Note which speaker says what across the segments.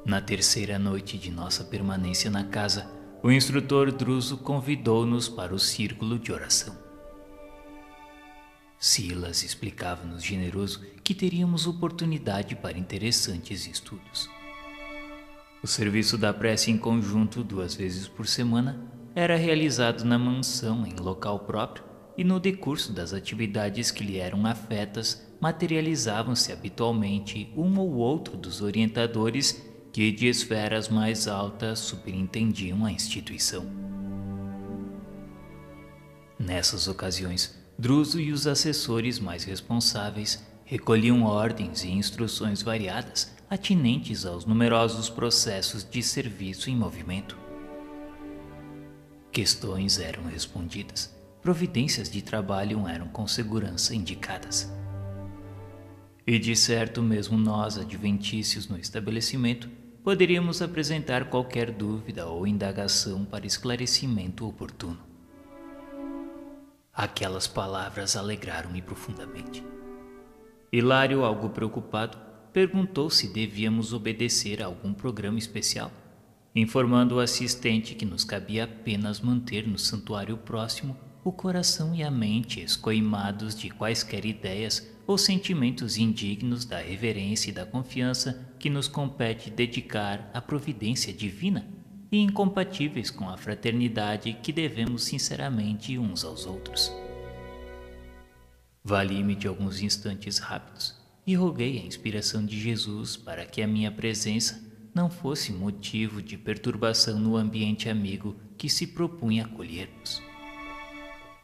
Speaker 1: Na terceira noite de nossa permanência na casa, o instrutor Druso convidou-nos para o círculo de oração. Silas explicava-nos generoso que teríamos oportunidade para interessantes estudos. O serviço da prece em conjunto 2 vezes por semana era realizado na mansão em local próprio e no decurso das atividades que lhe eram afetas materializavam-se habitualmente um ou outro dos orientadores que de esferas mais altas superintendiam a instituição. Nessas ocasiões, Druso e os assessores mais responsáveis recolhiam ordens e instruções variadas atinentes aos numerosos processos de serviço em movimento. Questões eram respondidas, providências de trabalho eram com segurança indicadas. E de certo mesmo nós, adventícios no estabelecimento, poderíamos apresentar qualquer dúvida ou indagação para esclarecimento oportuno. Aquelas palavras alegraram-me profundamente. Hilário, algo preocupado, perguntou se devíamos obedecer a algum programa especial, informando o assistente que nos cabia apenas manter no santuário próximo o coração e a mente escoimados de quaisquer ideias ou sentimentos indignos da reverência e da confiança que nos compete dedicar à providência divina e incompatíveis com a fraternidade que devemos sinceramente uns aos outros. Vali-me de alguns instantes rápidos e roguei a inspiração de Jesus para que a minha presença não fosse motivo de perturbação no ambiente amigo que se propunha acolher-nos.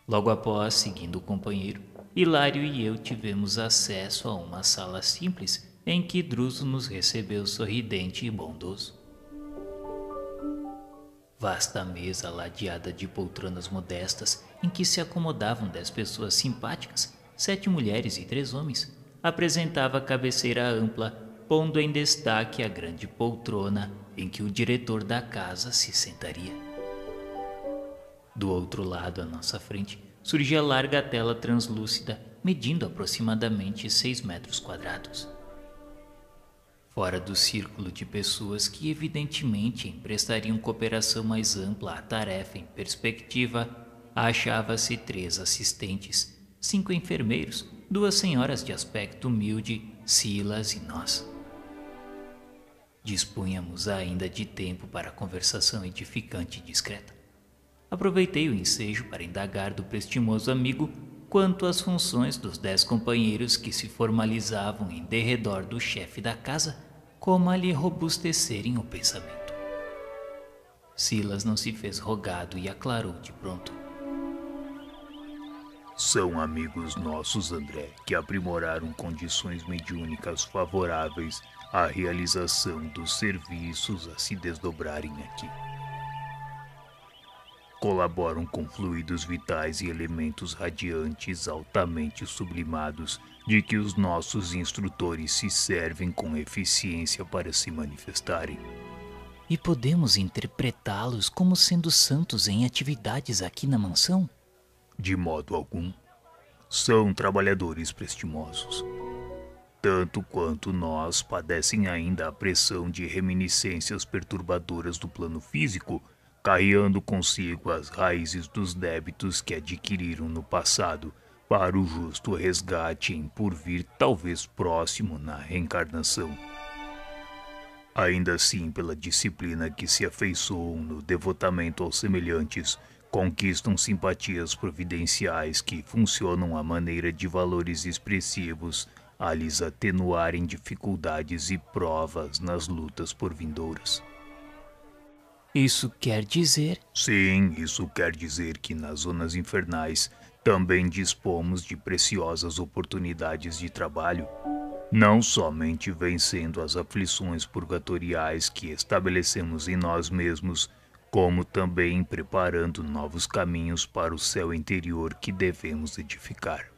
Speaker 1: Logo após, seguindo o companheiro, Hilário e eu tivemos acesso a uma sala simples em que Druso nos recebeu sorridente e bondoso. Vasta mesa ladeada de poltronas modestas em que se acomodavam 10 pessoas simpáticas, 7 mulheres e 3 homens, apresentava a cabeceira ampla, pondo em destaque a grande poltrona em que o diretor da casa se sentaria. Do outro lado, à nossa frente, surgia larga tela translúcida, medindo aproximadamente 6 metros quadrados. Fora do círculo de pessoas que evidentemente emprestariam cooperação mais ampla à tarefa em perspectiva, achava-se 3 assistentes, 5 enfermeiros, 2 senhoras de aspecto humilde, Silas e nós. Dispunhamos ainda de tempo para conversação edificante e discreta. Aproveitei o ensejo para indagar do prestimoso amigo quanto às funções dos 10 companheiros que se formalizavam em derredor do chefe da casa, como a lhe robustecerem o pensamento. Silas não se fez rogado e aclarou de pronto.
Speaker 2: São amigos nossos, André, que aprimoraram condições mediúnicas favoráveis à realização dos serviços a se desdobrarem aqui. Colaboram com fluidos vitais e elementos radiantes altamente sublimados de que os nossos instrutores se servem com eficiência para se manifestarem.
Speaker 1: E podemos interpretá-los como sendo santos em atividades aqui na mansão?
Speaker 2: De modo algum. São trabalhadores prestimosos. Tanto quanto nós, padecem ainda a pressão de reminiscências perturbadoras do plano físico, carreando consigo as raízes dos débitos que adquiriram no passado para o justo resgate em porvir talvez próximo na reencarnação. Ainda assim, pela disciplina que se afeiçoam no devotamento aos semelhantes, conquistam simpatias providenciais que funcionam à maneira de valores expressivos a lhes atenuarem dificuldades e provas nas lutas por vindouras.
Speaker 1: Isso quer dizer?
Speaker 2: Sim, isso quer dizer que nas zonas infernais também dispomos de preciosas oportunidades de trabalho, não somente vencendo as aflições purgatoriais que estabelecemos em nós mesmos, como também preparando novos caminhos para o céu interior que devemos edificar.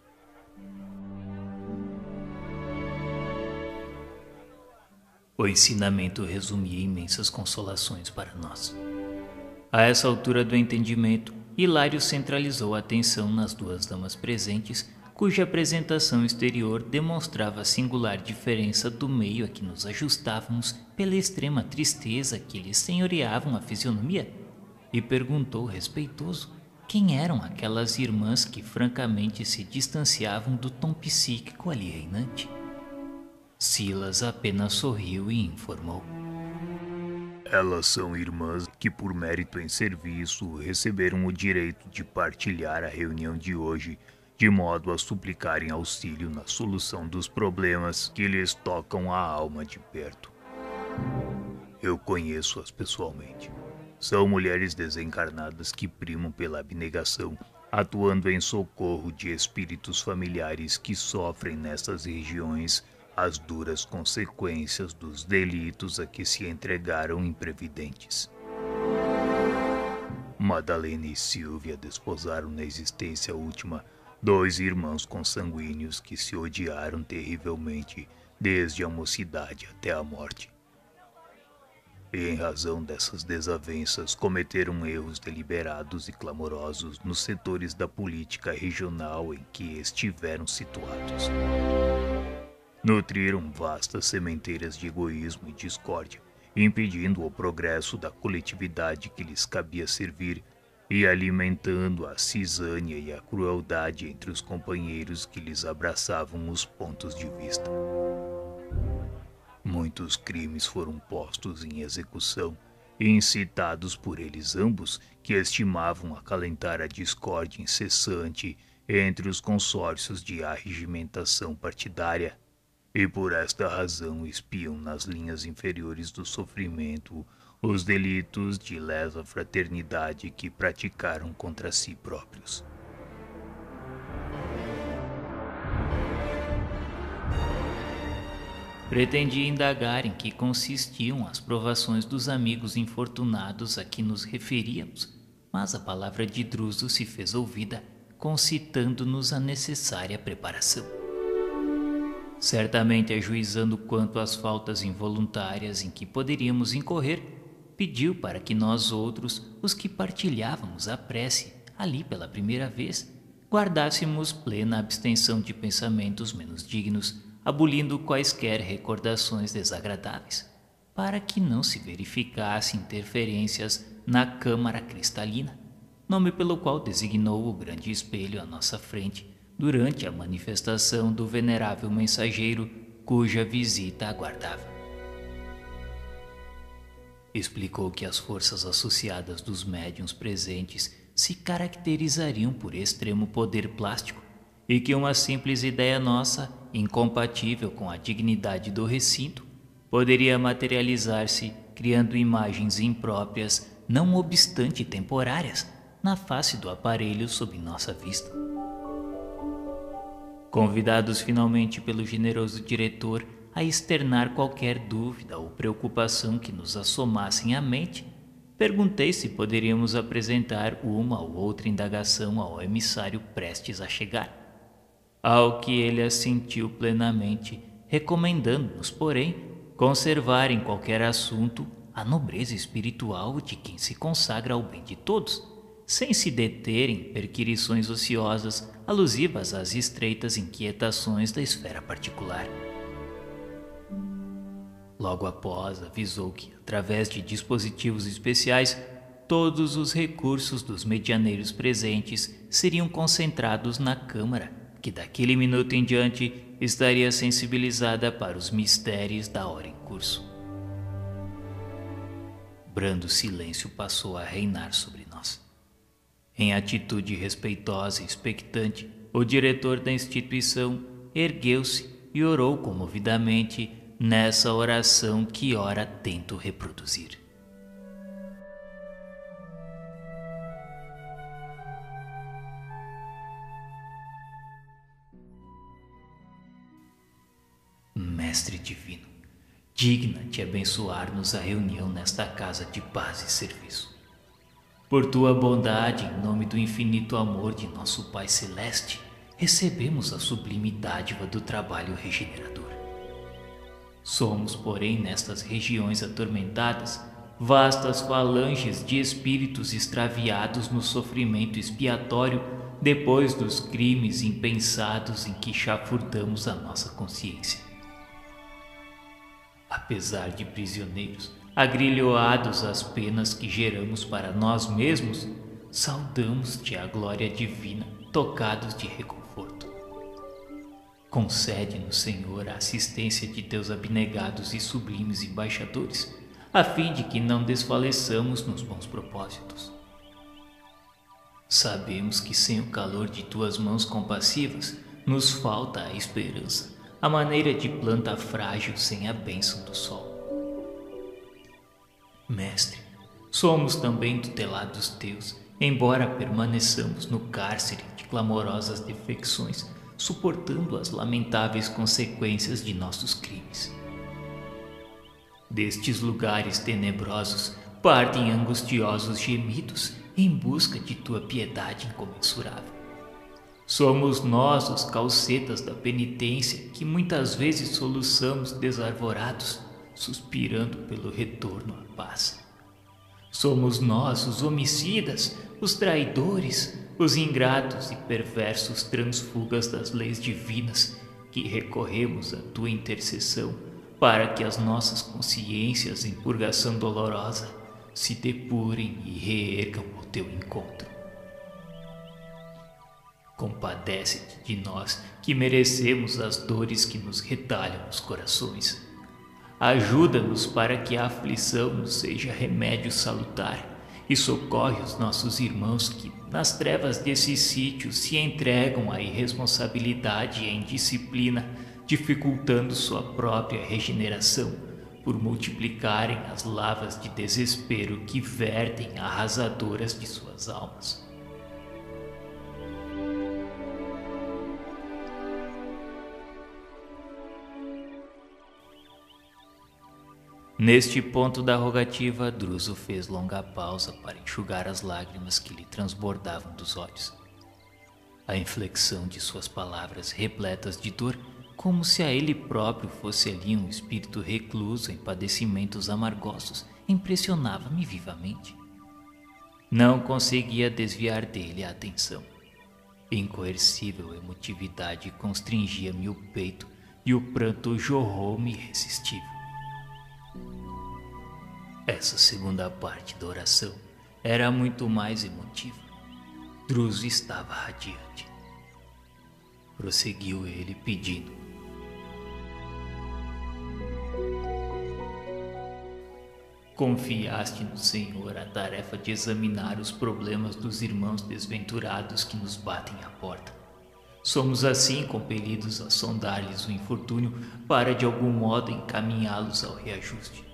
Speaker 1: O ensinamento resumia imensas consolações para nós. A essa altura do entendimento, Hilário centralizou a atenção nas 2 damas presentes, cuja apresentação exterior demonstrava a singular diferença do meio a que nos ajustávamos pela extrema tristeza que lhes senhoreavam a fisionomia, e perguntou respeitoso quem eram aquelas irmãs que francamente se distanciavam do tom psíquico ali reinante. Silas apenas sorriu e informou:
Speaker 2: Elas são irmãs que, por mérito em serviço, receberam o direito de partilhar a reunião de hoje, de modo a suplicarem auxílio na solução dos problemas que lhes tocam a alma de perto. Eu conheço-as pessoalmente. São mulheres desencarnadas que primam pela abnegação, atuando em socorro de espíritos familiares que sofrem nessas regiões as duras consequências dos delitos a que se entregaram imprevidentes. Madalena e Silvia desposaram na existência última 2 irmãos consanguíneos que se odiaram terrivelmente desde a mocidade até a morte. E em razão dessas desavenças cometeram erros deliberados e clamorosos nos setores da política regional em que estiveram situados. Nutriram vastas sementeiras de egoísmo e discórdia, impedindo o progresso da coletividade que lhes cabia servir e alimentando a cisânia e a crueldade entre os companheiros que lhes abraçavam os pontos de vista. Muitos crimes foram postos em execução e incitados por eles ambos, que estimavam acalentar a discórdia incessante entre os consórcios de arregimentação partidária, e por esta razão espiam nas linhas inferiores do sofrimento os delitos de lesa fraternidade que praticaram contra si próprios.
Speaker 1: Pretendia indagar em que consistiam as provações dos amigos infortunados a que nos referíamos, mas a palavra de Druso se fez ouvida, concitando-nos a necessária preparação. Certamente ajuizando quanto às faltas involuntárias em que poderíamos incorrer, pediu para que nós outros, os que partilhávamos a prece ali pela primeira vez, guardássemos plena abstenção de pensamentos menos dignos, abolindo quaisquer recordações desagradáveis, para que não se verificassem interferências na câmara cristalina, nome pelo qual designou o grande espelho à nossa frente, durante a manifestação do venerável mensageiro cuja visita aguardava. Explicou que as forças associadas dos médiuns presentes se caracterizariam por extremo poder plástico e que uma simples ideia nossa, incompatível com a dignidade do recinto, poderia materializar-se criando imagens impróprias, não obstante temporárias, na face do aparelho sob nossa vista. Convidados finalmente pelo generoso diretor a externar qualquer dúvida ou preocupação que nos assomassem à mente, perguntei se poderíamos apresentar uma ou outra indagação ao emissário prestes a chegar. Ao que ele assentiu plenamente, recomendando-nos, porém, conservar em qualquer assunto a nobreza espiritual de quem se consagra ao bem de todos, sem se deter em perquirições ociosas alusivas às estreitas inquietações da esfera particular. Logo após, avisou que, através de dispositivos especiais, todos os recursos dos medianeiros presentes seriam concentrados na Câmara, que daquele minuto em diante estaria sensibilizada para os mistérios da hora em curso. Brando silêncio passou a reinar sobre nós. Em atitude respeitosa e expectante, o diretor da instituição ergueu-se e orou comovidamente nessa oração que ora tento reproduzir. Mestre divino, digna-te abençoar-nos a reunião nesta casa de paz e serviço. Por tua bondade, em nome do infinito amor de nosso Pai Celeste, recebemos a sublime dádiva do trabalho regenerador. Somos, porém, nestas regiões atormentadas, vastas falanges de espíritos extraviados no sofrimento expiatório depois dos crimes impensados em que chafurdamos a nossa consciência. Apesar de prisioneiros, agrilhoados às penas que geramos para nós mesmos, saudamos-te a glória divina, tocados de reconforto. Concede-nos, Senhor, a assistência de teus abnegados e sublimes embaixadores, a fim de que não desfaleçamos nos bons propósitos. Sabemos que sem o calor de tuas mãos compassivas, nos falta a esperança, à maneira de planta frágil sem a bênção do sol. Mestre, somos também tutelados teus, embora permaneçamos no cárcere de clamorosas defecções, suportando as lamentáveis consequências de nossos crimes. Destes lugares tenebrosos partem angustiosos gemidos em busca de tua piedade incomensurável. Somos nós os calcetas da penitência que muitas vezes soluçamos desarvorados, suspirando pelo retorno à paz. Somos nós os homicidas, os traidores, os ingratos e perversos transfugas das leis divinas que recorremos à tua intercessão para que as nossas consciências em purgação dolorosa se depurem e reergam ao teu encontro. Compadece-te de nós que merecemos as dores que nos retalham os corações. Ajuda-nos para que a aflição nos seja remédio salutar e socorre os nossos irmãos que, nas trevas desse sítio, se entregam à irresponsabilidade e à indisciplina, dificultando sua própria regeneração, por multiplicarem as lavas de desespero que vertem arrasadoras de suas almas. Neste ponto da rogativa, Druso fez longa pausa para enxugar as lágrimas que lhe transbordavam dos olhos. A inflexão de suas palavras repletas de dor, como se a ele próprio fosse ali um espírito recluso em padecimentos amargosos, impressionava-me vivamente. Não conseguia desviar dele a atenção. Incoercível emotividade constringia-me o peito e o pranto jorrou-me irresistível. Essa segunda parte da oração era muito mais emotiva. Druso estava radiante. Prosseguiu ele pedindo: confiaste no Senhor a tarefa de examinar os problemas dos irmãos desventurados que nos batem à porta. Somos assim compelidos a sondar-lhes o infortúnio para de algum modo encaminhá-los ao reajuste.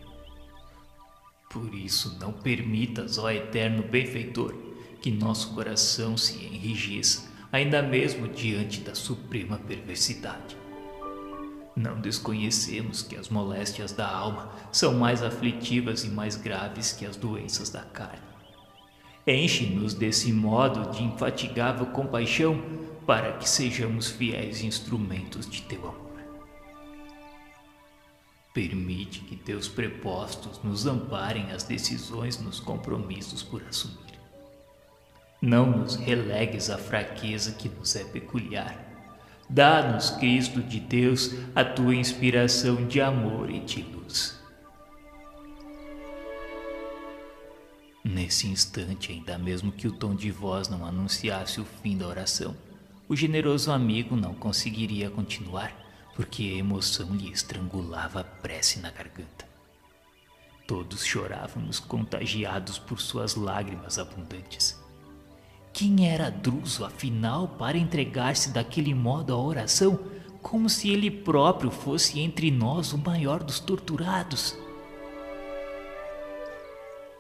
Speaker 1: Por isso, não permitas, ó eterno benfeitor, que nosso coração se enrijeça, ainda mesmo diante da suprema perversidade. Não desconhecemos que as moléstias da alma são mais aflitivas e mais graves que as doenças da carne. Enche-nos desse modo de infatigável compaixão para que sejamos fiéis instrumentos de teu amor. Permite que teus prepostos nos amparem as decisões nos compromissos por assumir. Não nos relegues à fraqueza que nos é peculiar. Dá-nos, Cristo de Deus, a tua inspiração de amor e de luz. Nesse instante, ainda mesmo que o tom de voz não anunciasse o fim da oração, o generoso amigo não conseguiria continuar, porque a emoção lhe estrangulava a prece na garganta. Todos chorávamos contagiados por suas lágrimas abundantes. Quem era Druso, afinal, para entregar-se daquele modo à oração, como se ele próprio fosse entre nós o maior dos torturados?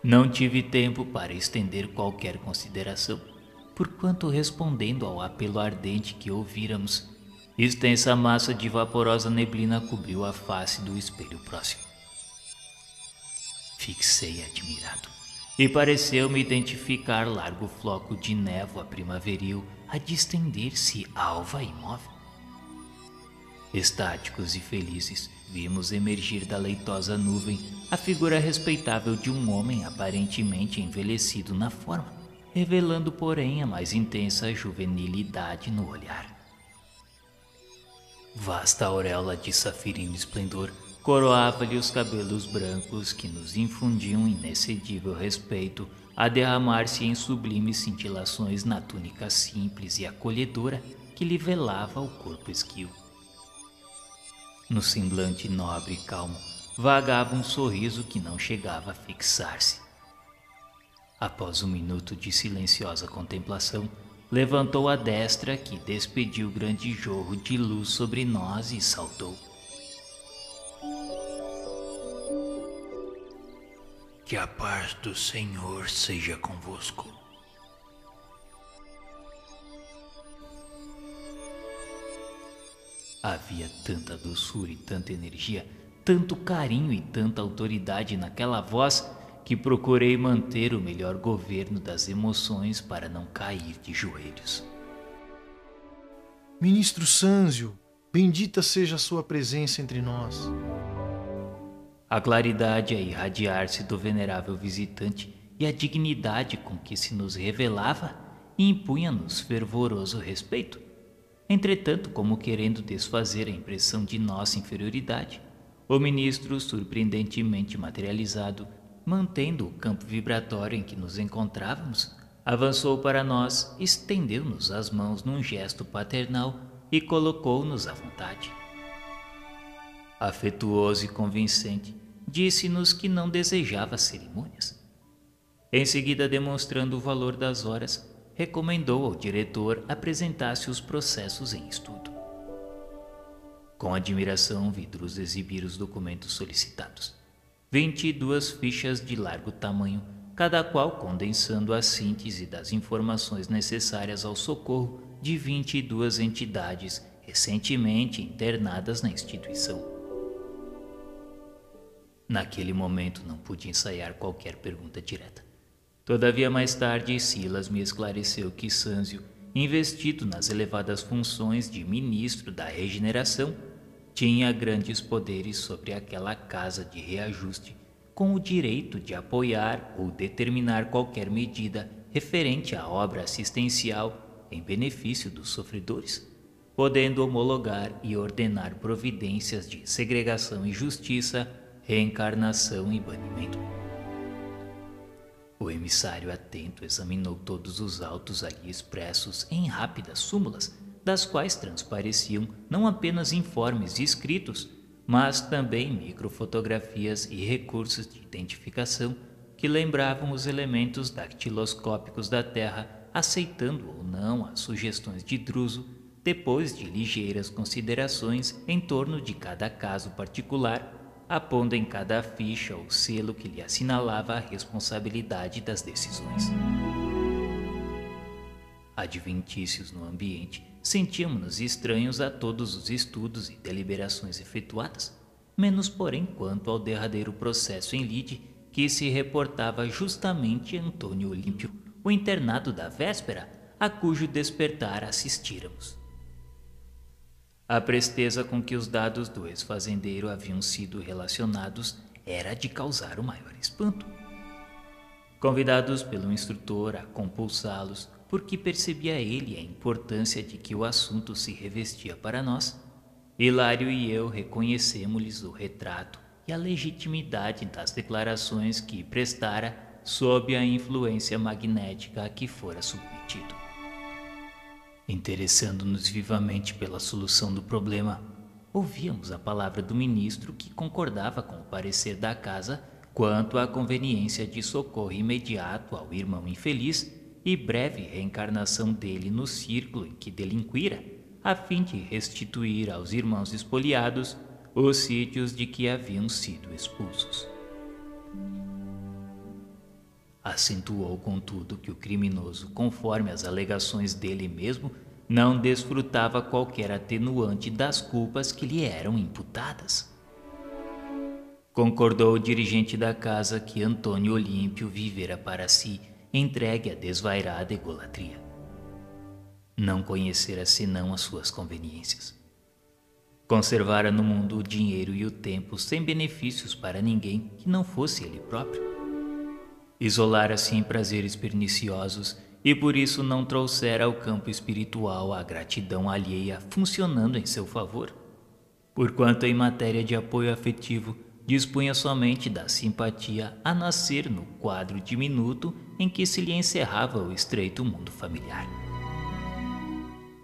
Speaker 1: Não tive tempo para estender qualquer consideração, porquanto, respondendo ao apelo ardente que ouvíramos, extensa massa de vaporosa neblina cobriu a face do espelho próximo. Fixei admirado, e pareceu-me identificar largo floco de névoa primaveril a distender-se alva e imóvel. Estáticos e felizes, vimos emergir da leitosa nuvem a figura respeitável de um homem aparentemente envelhecido na forma, revelando, porém, a mais intensa juvenilidade no olhar. Vasta auréola de safirino esplendor coroava-lhe os cabelos brancos que nos infundiam inexcedível respeito a derramar-se em sublimes cintilações na túnica simples e acolhedora que lhe velava o corpo esguio. No semblante nobre e calmo vagava um sorriso que não chegava a fixar-se. Após um minuto de silenciosa contemplação, levantou a destra que despediu grande jorro de luz sobre nós e saudou.
Speaker 3: Que a paz do Senhor seja convosco.
Speaker 1: Havia tanta doçura e tanta energia, tanto carinho e tanta autoridade naquela voz que procurei manter o melhor governo das emoções para não cair de joelhos.
Speaker 4: Ministro Sânzio, bendita seja a sua presença entre nós.
Speaker 1: A claridade a irradiar-se do venerável visitante e a dignidade com que se nos revelava impunha-nos fervoroso respeito. Entretanto, como querendo desfazer a impressão de nossa inferioridade, o ministro, surpreendentemente materializado, mantendo o campo vibratório em que nos encontrávamos, avançou para nós, estendeu-nos as mãos num gesto paternal e colocou-nos à vontade. Afetuoso e convincente, disse-nos que não desejava cerimônias. Em seguida, demonstrando o valor das horas, recomendou ao diretor apresentasse os processos em estudo. Com admiração, Vidrus exibir os documentos solicitados. 22 fichas de largo tamanho, cada qual condensando a síntese das informações necessárias ao socorro de 22 entidades recentemente internadas na instituição. Naquele momento não pude ensaiar qualquer pergunta direta. Todavia, mais tarde, Silas me esclareceu que Sânzio, investido nas elevadas funções de ministro da regeneração, tinha grandes poderes sobre aquela casa de reajuste, com o direito de apoiar ou determinar qualquer medida referente à obra assistencial em benefício dos sofredores, podendo homologar e ordenar providências de segregação e justiça, reencarnação e banimento. O emissário atento examinou todos os autos ali expressos em rápidas súmulas, das quais transpareciam não apenas informes escritos, mas também microfotografias e recursos de identificação que lembravam os elementos dactiloscópicos da Terra, aceitando ou não as sugestões de Druso, depois de ligeiras considerações em torno de cada caso particular, apondo em cada ficha o selo que lhe assinalava a responsabilidade das decisões. Adventícios no ambiente, sentíamos-nos estranhos a todos os estudos e deliberações efetuadas, menos porém quanto ao derradeiro processo em lide, que se reportava justamente a Antônio Olímpio, o internado da véspera, a cujo despertar assistíramos. A presteza com que os dados do ex-fazendeiro haviam sido relacionados era de causar o maior espanto. Convidados pelo instrutor a compulsá-los, porque percebia ele a importância de que o assunto se revestia para nós, Hilário e eu reconhecemos-lhes o retrato e a legitimidade das declarações que prestara sob a influência magnética a que fora submetido. Interessando-nos vivamente pela solução do problema, ouvíamos a palavra do ministro que concordava com o parecer da casa quanto à conveniência de socorro imediato ao irmão infeliz e breve reencarnação dele no círculo em que delinquira, a fim de restituir aos irmãos espoliados os sítios de que haviam sido expulsos. Acentuou, contudo, que o criminoso, conforme as alegações dele mesmo, não desfrutava qualquer atenuante das culpas que lhe eram imputadas. Concordou o dirigente da casa que Antônio Olímpio vivera para si, entregue à desvairada egolatria. Não conhecera senão as suas conveniências. Conservara no mundo o dinheiro e o tempo sem benefícios para ninguém que não fosse ele próprio. Isolara-se em prazeres perniciosos e por isso não trouxera ao campo espiritual a gratidão alheia funcionando em seu favor. Porquanto em matéria de apoio afetivo, dispunha somente da simpatia a nascer no quadro diminuto em que se lhe encerrava o estreito mundo familiar.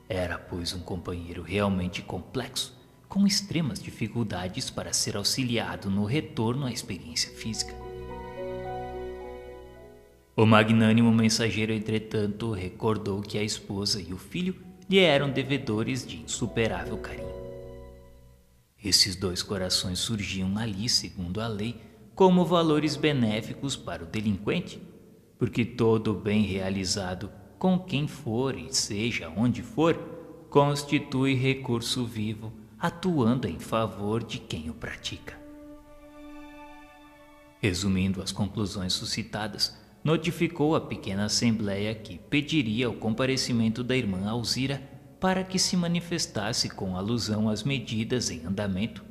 Speaker 1: Era, pois, um companheiro realmente complexo, com extremas dificuldades para ser auxiliado no retorno à experiência física. O magnânimo mensageiro, entretanto, recordou que a esposa e o filho lhe eram devedores de insuperável carinho. Esses dois corações surgiam ali, segundo a lei, como valores benéficos para o delinquente, porque todo o bem realizado, com quem for e seja onde for, constitui recurso vivo, atuando em favor de quem o pratica. Resumindo as conclusões suscitadas, notificou à pequena assembleia que pediria o comparecimento da irmã Alzira para que se manifestasse com alusão às medidas em andamento,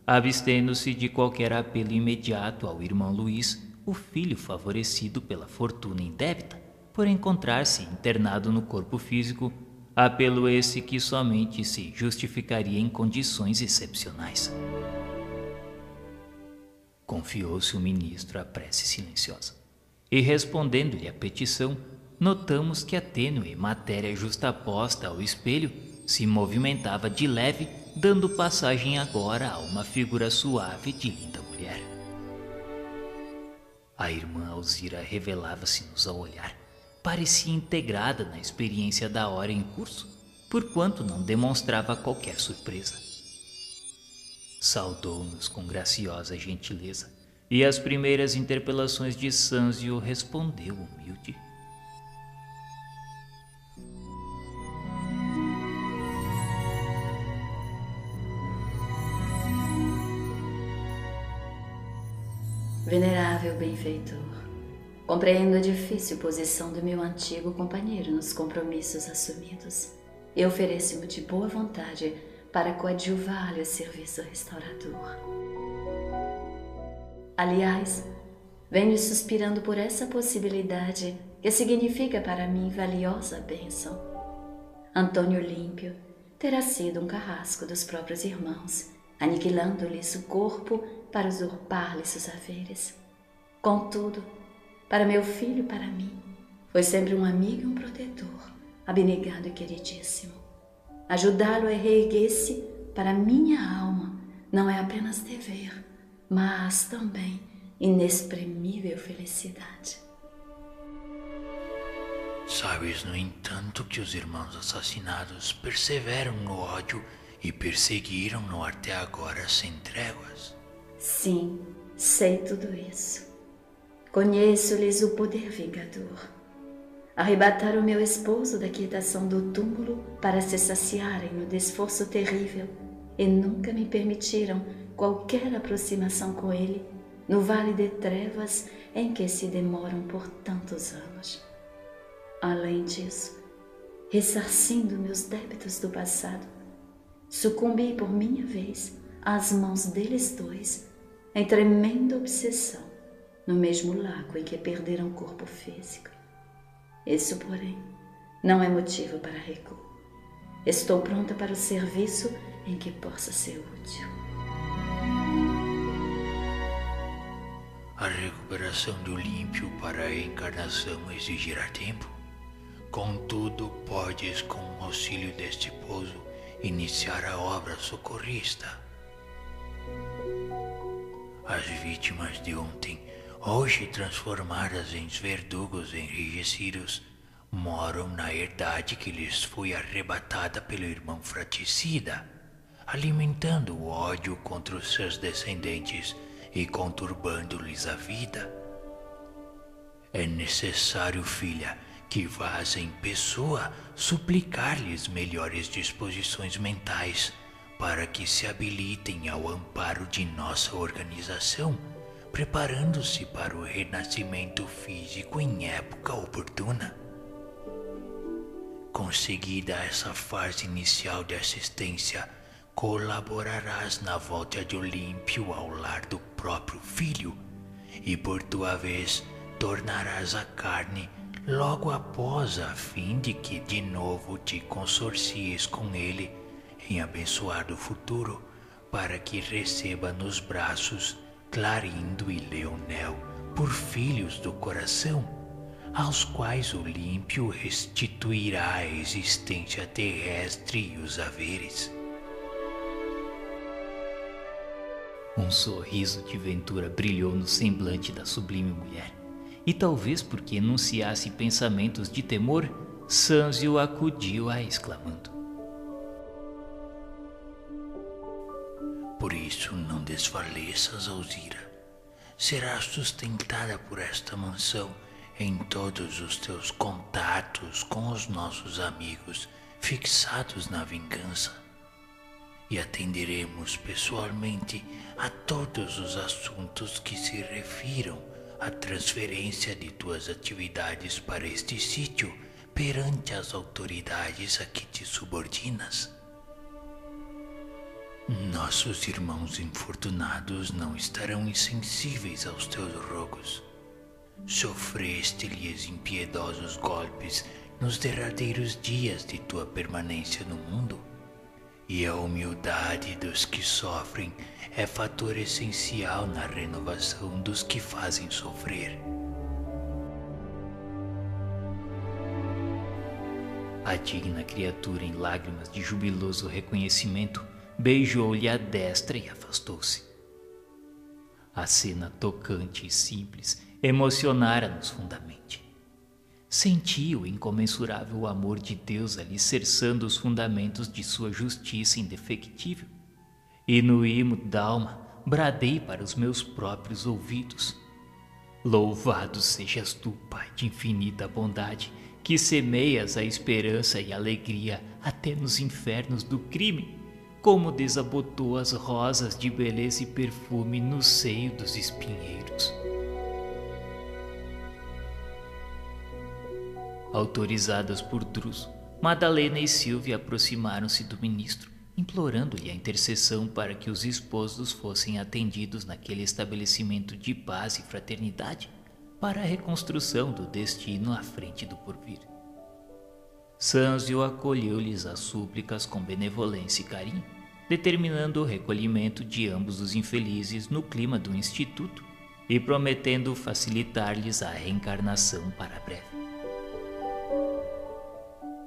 Speaker 1: abstendo-se de qualquer apelo imediato ao irmão Luís, o filho favorecido pela fortuna indébita, por encontrar-se internado no corpo físico, apelo esse que somente se justificaria em condições excepcionais. Confiou-se o ministro à prece silenciosa, e respondendo-lhe à petição, notamos que a tênue matéria justaposta ao espelho se movimentava de leve, dando passagem agora a uma figura suave de linda mulher. A irmã Alzira revelava-se-nos ao olhar. Parecia integrada na experiência da hora em curso, porquanto não demonstrava qualquer surpresa. Saudou-nos com graciosa gentileza, e às primeiras interpelações de Sânzio respondeu humilde.
Speaker 5: Venerável benfeitor, compreendo a difícil posição do meu antigo companheiro nos compromissos assumidos e ofereço-me de boa vontade para coadjuvar-lhe o serviço restaurador. Aliás, venho suspirando por essa possibilidade que significa para mim valiosa bênção. Antônio Olímpio terá sido um carrasco dos próprios irmãos, aniquilando-lhes o corpo para usurpar-lhes os haveres. Contudo, para meu filho e para mim, foi sempre um amigo e um protetor, abnegado e queridíssimo. Ajudá-lo a reerguer-se para minha alma não é apenas dever, mas também inexprimível felicidade.
Speaker 3: Sabes, no entanto, que os irmãos assassinados perseveram no ódio e perseguiram-no até agora sem tréguas.
Speaker 5: Sim, sei tudo isso. Conheço-lhes o poder vingador. Arrebataram meu esposo da quietação do túmulo para se saciarem no desforço terrível e nunca me permitiram qualquer aproximação com ele no vale de trevas em que se demoram por tantos anos. Além disso, ressarcindo meus débitos do passado, sucumbi por minha vez às mãos deles dois em tremenda obsessão no mesmo lago em que perderam o corpo físico. Isso, porém, não é motivo para recuo. Estou pronta para o serviço em que possa ser útil.
Speaker 3: A recuperação do Olímpio para a encarnação exigirá tempo. Contudo, podes, com o auxílio deste pouso, iniciar a obra socorrista. As vítimas de ontem, hoje transformadas em verdugos enrijecidos, moram na herdade que lhes foi arrebatada pelo irmão fraticida, alimentando o ódio contra os seus descendentes e conturbando-lhes a vida. É necessário, filha, que vás em pessoa suplicar-lhes melhores disposições mentais para que se habilitem ao amparo de nossa organização, preparando-se para o renascimento físico em época oportuna. Conseguida essa fase inicial de assistência, colaborarás na volta de Olímpio ao lar do próprio filho, e por tua vez tornarás a carne logo após, a fim de que de novo te consorcies com ele em abençoado futuro, para que receba nos braços Clarindo e Leonel por filhos do coração, aos quais Olímpio restituirá a existência terrestre e os haveres.
Speaker 1: Um sorriso de ventura brilhou no semblante da sublime mulher, e talvez porque enunciasse pensamentos de temor, Sanzio acudiu-a exclamando:
Speaker 3: Por isso não desfaleças, Alzira. Serás sustentada por esta mansão em todos os teus contatos com os nossos amigos fixados na vingança, e atenderemos pessoalmente a todos os assuntos que se refiram à transferência de tuas atividades para este sítio perante as autoridades a que te subordinas. Nossos irmãos infortunados não estarão insensíveis aos teus rogos. Sofreste-lhes impiedosos golpes nos derradeiros dias de tua permanência no mundo, e a humildade dos que sofrem é fator essencial na renovação dos que fazem sofrer.
Speaker 1: A digna criatura, em lágrimas de jubiloso reconhecimento, beijou-lhe a destra e afastou-se. A cena tocante e simples emocionara-nos fundamente. Senti o incomensurável amor de Deus alicerçando os fundamentos de sua justiça indefectível, e no imo d'alma bradei para os meus próprios ouvidos: Louvado sejas tu, Pai de infinita bondade, que semeias a esperança e a alegria até nos infernos do crime, como desabotou as rosas de beleza e perfume no seio dos espinheiros. Autorizadas por Druso, Madalena e Silvia aproximaram-se do ministro, implorando-lhe a intercessão para que os esposos fossem atendidos naquele estabelecimento de paz e fraternidade para a reconstrução do destino à frente do porvir. Sanzio acolheu-lhes as súplicas com benevolência e carinho, determinando o recolhimento de ambos os infelizes no clima do instituto e prometendo facilitar-lhes a reencarnação para breve.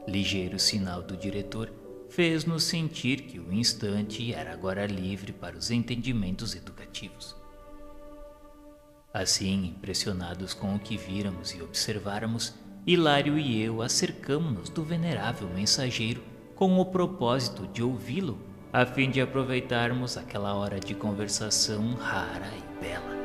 Speaker 1: Ligeiro sinal do diretor fez-nos sentir que o instante era agora livre para os entendimentos educativos. Assim, impressionados com o que víramos e observáramos, Hilário e eu acercamo-nos do venerável mensageiro com o propósito de ouvi-lo, a fim de aproveitarmos aquela hora de conversação rara e bela.